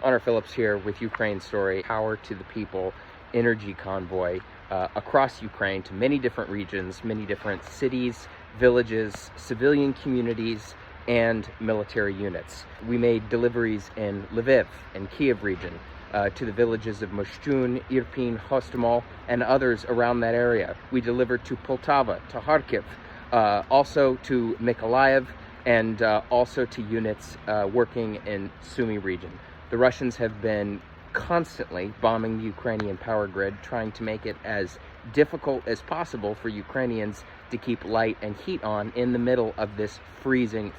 Honor Phillips here with Ukraine Story, Power to the People Energy Convoy across Ukraine to many different regions, many different cities, villages, civilian communities, and military units. We made deliveries in Lviv and Kyiv region to the villages of Moshchun, Irpin, Hostomel, and others around that area. We delivered to Poltava, to Kharkiv, also to Mykolaiv, and also to units working in Sumy region. The Russians have been constantly bombing the Ukrainian power grid, trying to make it as difficult as possible for Ukrainians to keep light and heat on in the middle of this freezing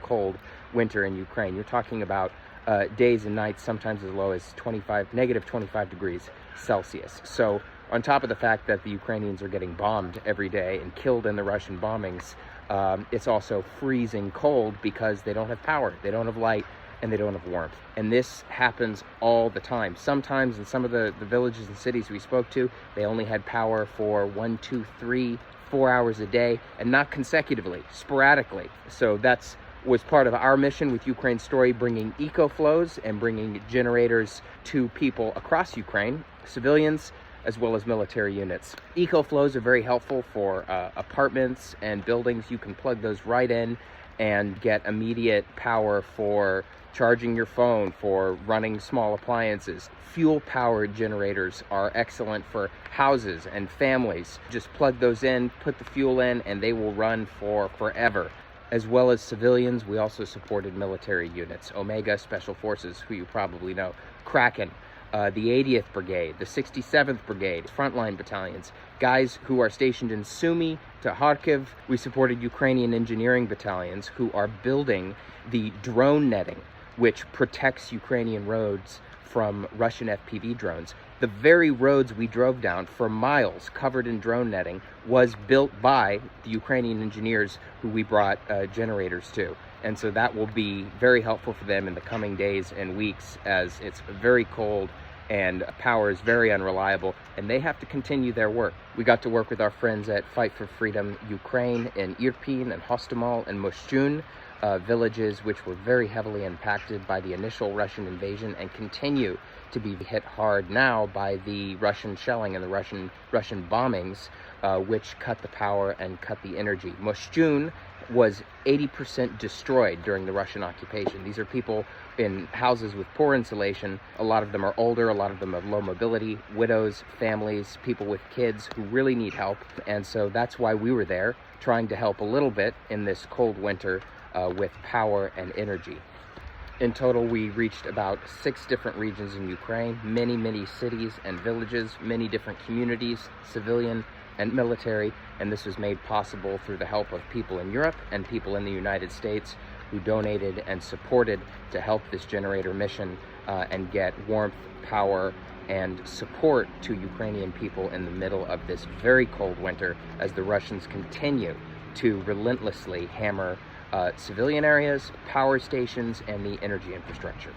cold winter in Ukraine. You're talking about days and nights, sometimes as low as negative 25 degrees Celsius. So on top of the fact that the Ukrainians are getting bombed every day and killed in the Russian bombings, it's also freezing cold because they don't have power, they don't have light, and they don't have warmth. And this happens all the time. Sometimes in some of the villages and cities we spoke to, they only had power for 1, 2, 3, 4 hours a day, and not consecutively, sporadically. So that's was part of our mission with Ukraine Story, bringing eco-flows and bringing generators to people across Ukraine, civilians, as well as military units. Eco-flows are very helpful for apartments and buildings. You can plug those right in and get immediate power for charging your phone, for running small appliances. Fuel-powered generators are excellent for houses and families. Just plug those in, put the fuel in, and they will run for forever. As well as civilians, we also supported military units. Omega Special Forces, who you probably know, Kraken, the 80th Brigade, the 67th Brigade, frontline battalions, guys who are stationed in Sumy to Kharkiv. We supported Ukrainian engineering battalions who are building the drone netting, which protects Ukrainian roads from Russian FPV drones. The very roads we drove down for miles covered in drone netting was built by the Ukrainian engineers who we brought generators to. And so that will be very helpful for them in the coming days and weeks, as it's very cold and power is very unreliable, and they have to continue their work. We got to work with our friends at Fight for Freedom Ukraine in Irpin and Hostomel and Moshchun, villages which were very heavily impacted by the initial Russian invasion and continue to be hit hard now by the Russian shelling and the Russian bombings, which cut the power and cut the energy. Moshchun was 80% destroyed during the Russian occupation. These are people in houses with poor insulation. A lot of them are older, a lot of them have low mobility, widows, families, people with kids who really need help. And so that's why we were there, trying to help a little bit in this cold winter with power and energy. In total, we reached about 6 different regions in Ukraine, many cities and villages, many different communities, civilian and military, and this was made possible through the help of people in Europe and people in the United States who donated and supported to help this generator mission and get warmth, power, and support to Ukrainian people in the middle of this very cold winter as the Russians continue to relentlessly hammer civilian areas, power stations, and the energy infrastructure.